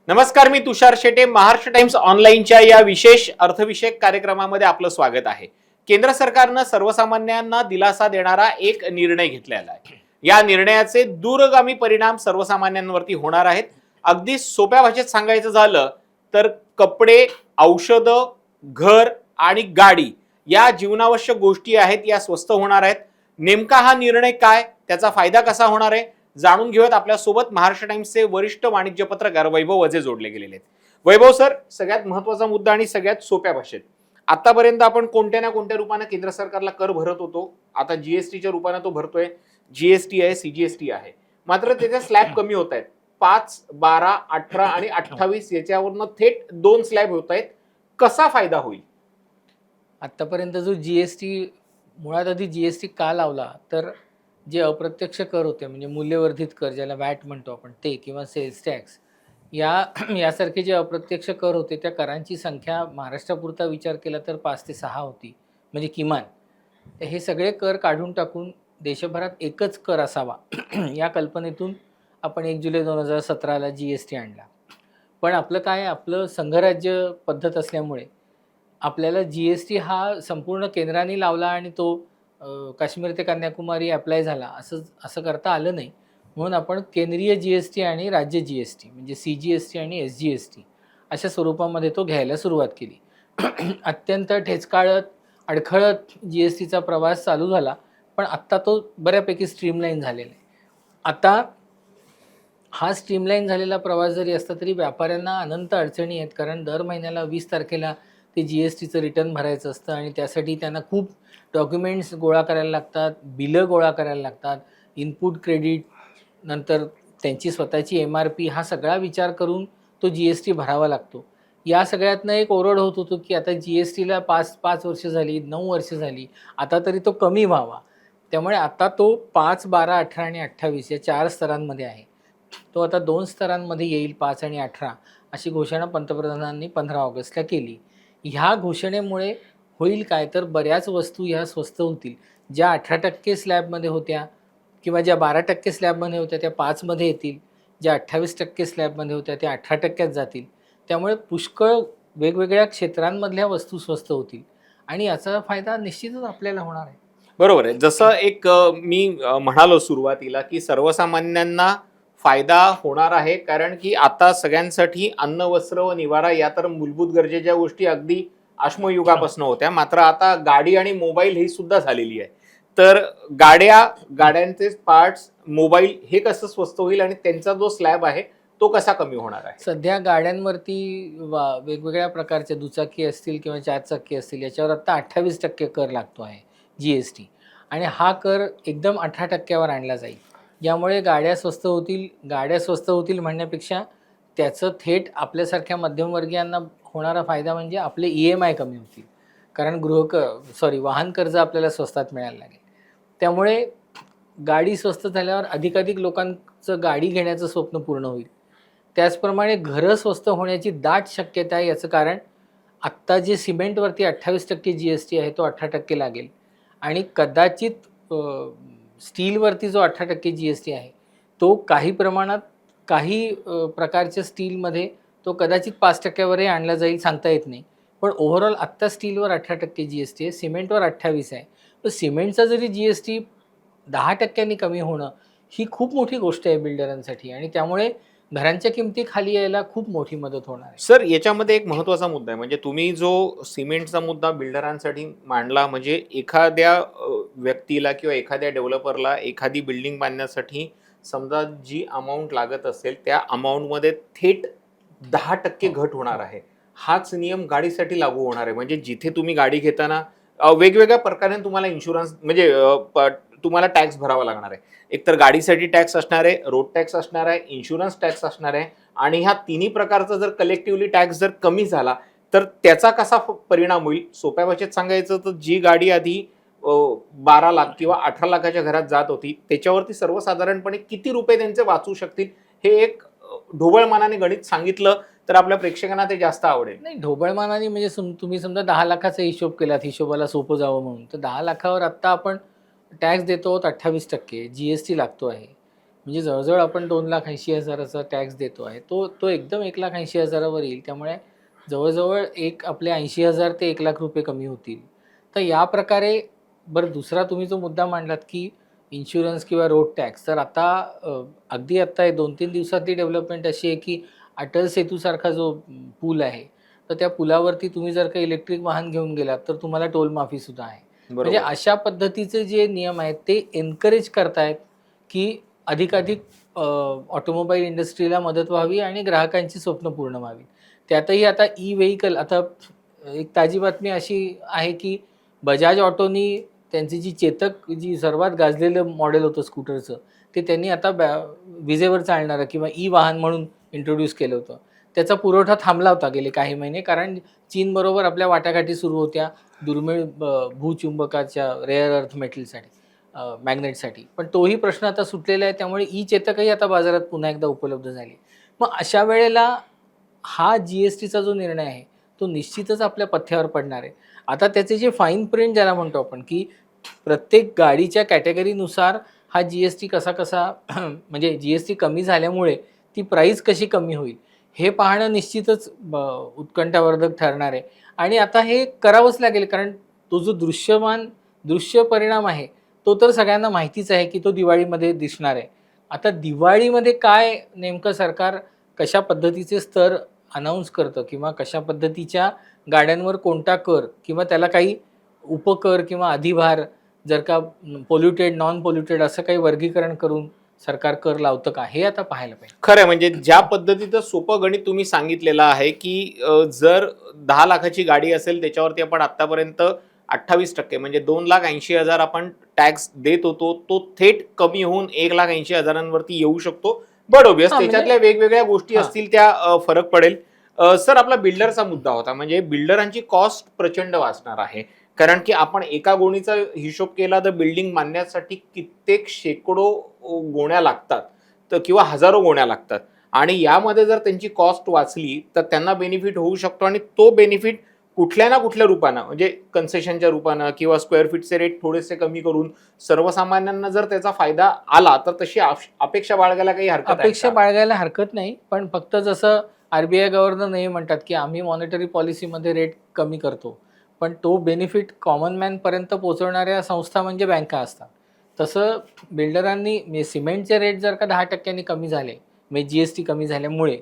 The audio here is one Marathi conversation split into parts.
नमस्कार, मी तुषार शेटे. महाराष्ट्र टाइम्स ऑनलाईनच्या या विशेष अर्थविषयक कार्यक्रमामध्ये आपलं स्वागत आहे. केंद्र सरकारनं सर्वसामान्यांना दिलासा देणारा एक निर्णय घेतलेला आहे. या निर्णयाचे दूरगामी परिणाम सर्वसामान्यांवरती होणार आहेत. अगदी सोप्या भाषेत सांगायचं झालं तर कपडे, औषधं, घर आणि गाडी या जीवनावश्यक गोष्टी आहेत, या स्वस्त होणार आहेत. नेमका हा निर्णय काय, त्याचा फायदा कसा होणार आहे, जाणून घेऊयात. आपल्यासोबत महाराष्ट्र टाइम्सचे वरिष्ठ वाणिज्य पत्रकार वैभव वजे जोडले गेलेले आहेत. वैभव सर, सगळ्यात महत्वाचा मुद्दा आणि सगळ्यात सोप्या भाषेत, आतापर्यंत आपण कोणत्या ना कोणत्या रूपाने केंद्र सरकारला कर भरत होतो. आता जीएसटीच्या रूपाने तो भरतोय. जीएसटी आहे, सीजीएसटी आहे. मात्र त्याचे स्लॅब कमी होत आहेत. 5, 12, 18 आणि 28 याच्यावरनं थेट 2 स्लॅब होत आहेत. कसा फायदा होईल? आत्तापर्यंत जो जीएसटी, मुळात आधी जीएसटी का लावला तर जे अप्रत्यक्ष कर होते, म्हणजे मूल्यवर्धित कर ज्याला वॅट म्हणतो आपण, ते किंवा सेल्स टॅक्स यासारखे जे अप्रत्यक्ष कर होते, त्या करांची संख्या महाराष्ट्रापुरता विचार केला तर 5 ते 6 होती, म्हणजे किमान. तर हे सगळे कर काढून टाकून देशभरात एकच कर असावा या कल्पनेतून आपण 1 जुलै 2017ला जीएसटी आणला. पण आपलं काय, आपलं संघराज्य पद्धत असल्यामुळे आपल्याला जीएसटी हा संपूर्ण केंद्राने लावला आणि तो काश्मीर ते कन्याकुमारी अप्लाय झाला असं करता आलं नाही. म्हणून आपण केंद्रीय जीएसटी आणि राज्य जीएसटी म्हणजे सीजीएसटी आणि एसजीएसटी अशा स्वरूपामध्ये तो घ्यायला सुरुवात केली. अत्यंत ठेचकाळत अडखळत जीएसटीचा प्रवास चालू झाला, पण आत्ता तो बऱ्यापैकी स्ट्रीमलाईन झालेला आहे. आता हा स्ट्रीमलाईन झालेला प्रवास जरी असला तरी व्यापाऱ्यांना अनंत अडचणी आहेत, कारण दर महिन्याला 20 तारखेला ते जीएसटीचं रिटर्न भरायचं असतं आणि त्यासाठी त्यांना खूप डॉक्युमेंट्स गोळा करायला लागतात, बिलं गोळा करायला लागतात, इनपुट क्रेडिट, नंतर त्यांची स्वतःची MRP, हा सगळा विचार करून तो जीएसटी भरावा लागतो. या सगळ्यातनं एक ओरड होत होतो की आता जीएसटीला 5 वर्ष झाली, 9 वर्ष झाली, आता तरी तो कमी व्हावा. त्यामुळे आता तो 5, 12, 18 आणि 28 या 4 स्तरांमध्ये आहे. तो आता 2 स्तरांमध्ये येईल, 5 आणि 18, अशी घोषणा पंतप्रधानांनी 15 ऑगस्टला केली. ह्या घोषणेमुळे होईल काय, तर बऱ्याच वस्तू ह्या स्वस्त होतील. ज्या 18% स्लॅबमध्ये होत्या किंवा ज्या 12% स्लॅबमध्ये होत्या त्या 5मध्ये येतील. ज्या 28% स्लॅबमध्ये होत्या त्या 18% जातील. त्यामुळे पुष्कळ वेगवेगळ्या क्षेत्रांमधल्या वस्तू स्वस्त होतील आणि याचा फायदा निश्चितच आपल्याला होणार आहे. बरोबर आहे. जसं एक मी म्हणालो सुरुवातीला की सर्वसामान्यांना फायदा होणार आहे, कारण की आता सगळ्यांसाठी अन्न, वस्त्र व निवारा या तर मूलभूत गरजेच्या गोष्टी अगदी अश्मयुगापासून होत्या. मात्र आता गाडी आणि मोबाईल ही सुद्धा झालेली आहे. तर गाड्यांचे पार्ट्स, मोबाईल हे कसं स्वस्त होईल आणि त्यांचा जो स्लॅब आहे तो कसा कमी होणार आहे? सध्या गाड्यांवरती वेगवेगळ्या प्रकारच्या दुचाकी असतील किंवा 4 चाकी असतील याच्यावर आत्ता 28% कर लागतो आहे जीएसटी, आणि हा कर एकदम 18%वर आणला जाईल. यामुळे गाड्या स्वस्त होतील. गाड्या स्वस्त होतील म्हणण्यापेक्षा त्याचं थेट आपल्यासारख्या मध्यमवर्गीयांना होणारा फायदा म्हणजे आपले EMI कमी होतील, कारण वाहन कर्ज आपल्याला स्वस्तात मिळायला लागेल. त्यामुळे गाडी स्वस्त झाल्यावर अधिकाधिक लोकांचं गाडी घेण्याचं स्वप्न पूर्ण होईल. त्याचप्रमाणे घरं स्वस्त होण्याची दाट शक्यता आहे. याचं कारण आत्ता जे सिमेंटवरती 28% जीएसटी आहे तो 18% लागेल आणि कदाचित स्टीलवरती जो 18% जीएसटी आहे तो काही प्रमाणात काही प्रकारच्या स्टीलमध्ये तो कदाचित 5%वरही आणला जाईल, सांगता येत नाही. पण ओव्हरऑल आत्ता स्टीलवर 18% जीएसटी आहे, सिमेंटवर 28 आहे. तर सिमेंटचा जरी जीएसटी 10% कमी होणं ही खूप मोठी गोष्ट आहे बिल्डरांसाठी, आणि त्यामुळे घरांच्या किमती खाली यायला खूप मोठी मदत होणार आहे. सर, याच्यामध्ये एक महत्त्वाचा मुद्दा आहे, म्हणजे तुम्ही जो सिमेंटचा मुद्दा बिल्डरांसाठी मांडला, म्हणजे एखाद्या व्यक्तीला किंवा एखाद्या डेव्हलपरला एखादी बिल्डिंग बांधण्यासाठी समजा जी अमाऊंट लागत असेल त्या अमाऊंटमध्ये थेट 10% घट होणार आहे. हाच नियम गाडीसाठी लागू होणार आहे. म्हणजे जिथे तुम्ही गाडी घेताना वेगवेगळ्या प्रकारे तुम्हाला इन्शुरन्स म्हणजे तुम्हाला टॅक्स भरावा लागणार आहे. एकतर गाडीसाठी टॅक्स असणार आहे, रोड टॅक्स असणार आहे, इन्शुरन्स टॅक्स असणार आहे, आणि ह्या तिन्ही प्रकारचा जर कलेक्टिव्हली टॅक्स जर कमी झाला तर त्याचा कसा परिणाम होईल? सोप्या भाषेत सांगायचं तर जी गाडी आधी 12 लाख किंवा 18 लाखाच्या घरात जात होती त्याच्यावरती सर्वसाधारणपणे किती रुपये त्यांचे वाचू शकतील, हे एक ढोबळमानाने गणित सांगितलं तर आपल्या प्रेक्षकांना ते जास्त आवडेल. नाही, ढोबळमानाने म्हणजे तुम्ही समजा 10 लाखाचा हिशोब केलात, हिशोबाला सोपं जावं म्हणून, तर 10 लाखावर आत्ता आपण टॅक्स देतो 28%, जीएसटी लागतो आहे. म्हणजे जवळजवळ आपण 2,80,000चा टॅक्स देतो आहे, तो तो एकदम 1,80,000वर येईल. त्यामुळे जवळजवळ एक आपले 80,000 ते 1,00,000 रुपये कमी होतील. तर या प्रकारे बरं, दुसरा तुम्ही जो मुद्दा मांडलात की इन्शुरन्स किंवा रोड टॅक्स, तर आता अगदी आत्ता 2-3 दिवसातली डेव्हलपमेंट अशी आहे की अटल सेतूसारखा जो पूल आहे, तर त्या पुलावरती तुम्ही जर का इलेक्ट्रिक वाहन घेऊन गेलात तर तुम्हाला टोल माफीसुद्धा आहे. म्हणजे बरोबर. अशा पद्धतीचे जे नियम आहेत ते एन्करेज करतायत की अधिकाधिक ऑटोमोबाईल इंडस्ट्रीला मदत व्हावी आणि ग्राहकांची स्वप्न पूर्ण व्हावी. त्यातही आता ई व्हेइकल, आता एक ताजी बातमी अशी आहे की बजाज ऑटोनी त्यांची जी चेतक, जी सर्वात गाजलेलं मॉडेल होतं स्कूटरचं, ते त्यांनी आता विजेवर चालणारं किंवा ई वाहन म्हणून इंट्रोड्यूस केलं होतं. त्याचा पुरवठा थांबला होता गेले काही महिने, कारण चीनबरोबर आपल्या वाटाघाटी सुरू होत्या दुर्मिळ भूचुंबकाच्या रेअर अर्थ मेटलसाठी, मॅग्नेटसाठी. पण तोही प्रश्न आता सुटलेला आहे. त्यामुळे ई चेतकही आता बाजारात पुन्हा एकदा उपलब्ध झाली. मग अशा वेळेला हा जी-एस-टीचा जो निर्णय आहे, तो निश्चितच आपल्या पथ्यावर पडणार आहे. आता त्याचे जे फाईन प्रिंट ज्याला म्हणतो आपण, की प्रत्येक गाडीच्या कॅटेगरीनुसार हा जी-एस-टी कसा-कसा म्हणजे जी-एस-टी कमी झाल्यामुळे ती प्राईस कशी कमी होईल, हे पाहणं निश्चितच उत्कंठावर्धक ठरणार आहे. आणि आता हे करावंच लागेल, कारण तो जो दृश्य परिणाम आहे, तो तर सगळ्यांना माहितीच आहे की तो दिवाळीमध्ये दिसणार आहे. आता दिवाळीमध्ये काय नेमकं सरकार कशा पद्धतीचे स्तर अनाउन्स करतं किंवा कशा पद्धतीच्या गाड्यांवर कोणता कर किंवा त्याला काही उपकर किंवा अधिभार, जर का पोल्युटेड, नॉन पोल्युटेड असं काही वर्गीकरण करून सरकार कर लावतं का, हे आता पाहायला पाहिजे. खरं म्हणजे ज्या पद्धतीचं सोपं गणित तुम्ही सांगितलेलं आहे की जर 10 लाखाची गाडी असेल त्याच्यावरती आपण आतापर्यंत 28% म्हणजे 2,80,000 आपण टॅक्स देत होतो, तो थेट कमी होऊन 1,80,000वरती येऊ शकतो. बट ऑब्वियस हां, म्हणजे त्याच्यातल्या वेगवेगळ्या गोष्टी हां. असतील त्या फरक पडेल. सर, आपला बिल्डरचा मुद्दा होता, म्हणजे बिल्डरांची कॉस्ट प्रचंड वाचणार आहे. कारण की आपण एका गोणीचा हिशोब केला तर बिल्डिंग बांधण्यासाठी कित्येक शेकडो गोण्या लागतात, तर किंवा हजारो गोण्या लागतात. आणि यामध्ये जर त्यांची कॉस्ट वाचली तर त्यांना बेनिफिट होऊ शकतो. आणि तो बेनिफिट कुठल्या ना कुठल्या रूपानं, म्हणजे कन्सेशनच्या रूपानं किंवा स्क्वेअर फीटचे रेट थोडेसे कमी करून सर्वसामान्यांना जर त्याचा फायदा आला तर तशी अपेक्षा बाळगायला काही हरकत आहे अपेक्षा का? बाळगायला हरकत नाही. पण फक्त जसं आर-बी-आय गव्हर्नर नेहमी म्हणतात, की आम्ही मॉनिटरी पॉलिसीमध्ये रेट कमी करतो. पण तो बेनिफिट कॉमन मॅनपर्यंत पोहोचवणाऱ्या संस्था म्हणजे बँका असतात. तसं बिल्डरांनी, म्हणजे सिमेंटचे रेट जर का 10% कमी झाले, म्हणजे जी-एस-टी कमी झाल्यामुळे,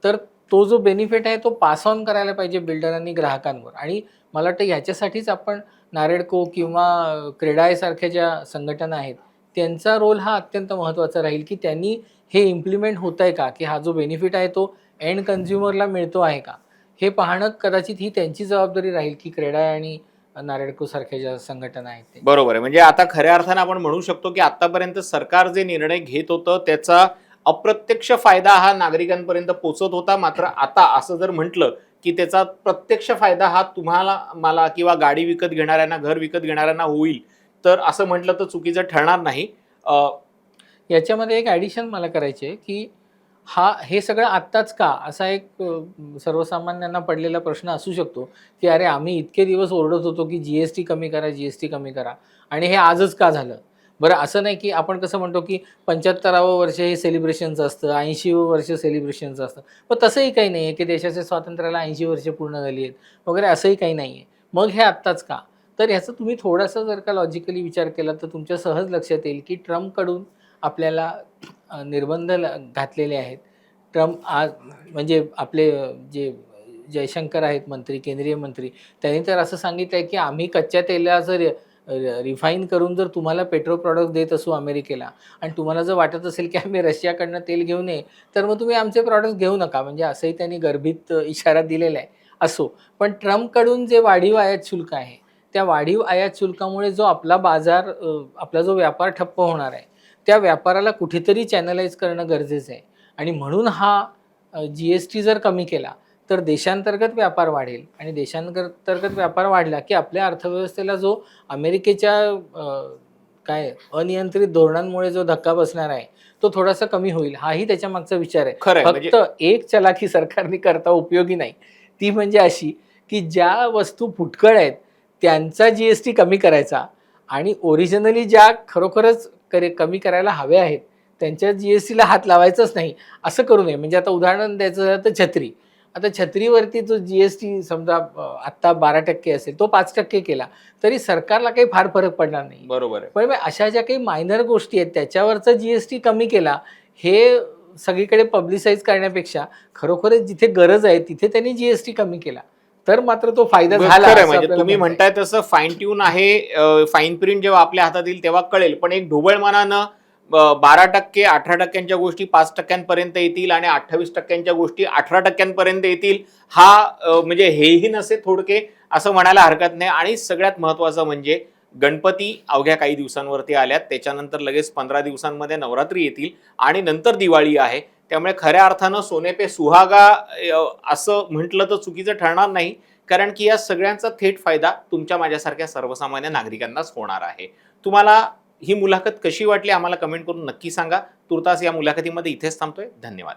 तर तो जो बेनिफिट आहे तो पास ऑन करायला पाहिजे बिल्डरांनी ग्राहकांवर. आणि मला वाटतं ह्याच्यासाठीच आपण नारेडको किंवा क्रेडायसारख्या ज्या संघटना आहेत, त्यांचा रोल हा अत्यंत महत्त्वाचा राहील, की त्यांनी हे इम्प्लिमेंट होतंय का, की हा जो बेनिफिट आहे तो एंड कन्झ्युमरला मिळतो आहे का, हे पाहणं कदाचित ही त्यांची जबाबदारी राहील, की क्रेडाय आणि नारेडको सारख्या ज्या संघटना आहेत ते. बरोबर आहे. म्हणजे आता खऱ्या अर्थानं आपण म्हणू शकतो की आतापर्यंत सरकार जे निर्णय घेत होतं त्याचा अप्रत्यक्ष फायदा हा नागरिकांपर्यंत पोहोचत होता. मात्र आता असं जर म्हटलं की त्याचा प्रत्यक्ष फायदा हा तुम्हाला, मला किंवा गाडी विकत घेणाऱ्यांना, घर विकत घेणाऱ्यांना होईल, तर असं म्हटलं तर चुकीचं ठरणार नाही. याच्यामध्ये एक ॲडिशन मला करायची आहे, की हे सगळं आत्ताच का, असा एक सर्वसामान्यांना पडलेला प्रश्न असू शकतो, की अरे आम्ही इतके दिवस ओरडत होतो की जी-एस-टी कमी करा, जी-एस-टी कमी करा, आणि हे आजच का झालं? बरं, असं नाही की आपण कसं म्हणतो की 75वं वर्ष हे सेलिब्रेशनचं असतं, 80वं वर्ष सेलिब्रेशनचं असतं. पण तसंही काही नाही आहे की देशाच्या स्वातंत्र्याला 80 वर्ष पूर्ण झाली आहेत वगैरे, असंही काही नाही आहे. मग हे आत्ताच का? तर ह्याचं तुम्ही थोडासा जर का लॉजिकली विचार केला तर तुमच्या सहज लक्षात येईल, की ट्रम्पकडून आपल्याला निर्बंध घातलेले आहेत. ट्रम्प आज, म्हणजे आपले जे जयशंकर आहेत मंत्री, केंद्रीय मंत्री, त्यांनी तर असं सांगितलं आहे, की आम्ही कच्च्या तेलाचं रिफाईन करून जर तुम्हाला पेट्रो प्रॉडक्ट देत असू अमेरिकेला, आणि तुम्हाला जर वाटत असेल की आम्ही रशियाकडनं तेल घेऊ नये, तर मग तुम्ही आमचे प्रॉडक्ट्स घेऊ नका. म्हणजे असंही त्यांनी गर्भित इशारा दिलेला आहे. असो, पण ट्रम्पकडून जे वाढीव आयात शुल्क आहे, त्या वाढीव आयात शुल्कामुळे जो आपला बाजार, आपला जो व्यापार ठप्प होणार आहे, त्या व्यापाराला कुठेतरी चॅनलाइज करणं गरजेचं आहे. आणि म्हणून हा जी-एस-टी जर कमी केला तर देशांतर्गत व्यापार वाढेल, आणि देशांतर्गत व्यापार वाढला की आपल्या अर्थव्यवस्थेला जो अमेरिकेच्या काय अनियंत्रित धोरणांमुळे जो धक्का बसणार आहे, तो थोडासा कमी होईल. हाही त्याच्या मागचा विचार आहे. खरं आहे, म्हणजे फक्त एक चलाखी सरकारने करता उपयोगी नाही. ती म्हणजे अशी, की ज्या वस्तू फुटकळ आहेत त्यांचा जी-एस-टी कमी करायचा, आणि ओरिजिनली ज्या खरोखरच कमी करायला हव्या आहेत त्यांच्या जीएसटीला हात लावायचाच नाही असं करू नये. म्हणजे आता उदाहरण द्यायचं झालं तर छत्री. आता छत्रीवरती जो जीएसटी समजा आत्ता 12% असेल, तो 5% केला तरी सरकारला काही फार फरक पडणार नाही. बरोबर आहे. पण मग अशा ज्या काही मायनर गोष्टी आहेत त्याच्यावरचा जीएसटी कमी केला, हे सगळीकडे पब्लिसाइज करण्यापेक्षा खरोखरच जिथे गरज आहे तिथे त्यांनी जीएसटी कमी केला तर मात्र तो फायदा झाला. खरं आहे, असं म्हणजे आपल्याला तुम्ही म्हणता म्हणताय तसं फाईन ट्यून आहे. फाईन प्रिंट जेव्हा आपल्या हातात येईल तेव्हा कळेल, पण एक ढोबळमानानं 12%, 18% गोष्टी 5% येतील आणि 28% गोष्टी 18% येतील, हा म्हणजे हेही नसे थोडके असं म्हणायला हरकत नाही. आणि सगळ्यात महत्वाचं म्हणजे गणपती अवघ्या काही दिवसांवरती आल्यात, त्याच्यानंतर लगेच 15 दिवसांमध्ये नवरात्री येतील आणि नंतर दिवाळी आहे. त्यामुळे खऱ्या अर्थानं सोने पे सुहागा असं म्हटलं तर चुकीचं ठरणार नाही, कारण की या सगळ्यांचा थेट फायदा तुमच्या माझ्यासारख्या सर्वसामान्य नागरिकांनाच होणार आहे. तुम्हाला ही मुलाखत कशी वाटली आम्हाला कमेंट करून नक्की सांगा. तुर्तास या मुलाखतीमध्ये इथेच थांबतोय. धन्यवाद.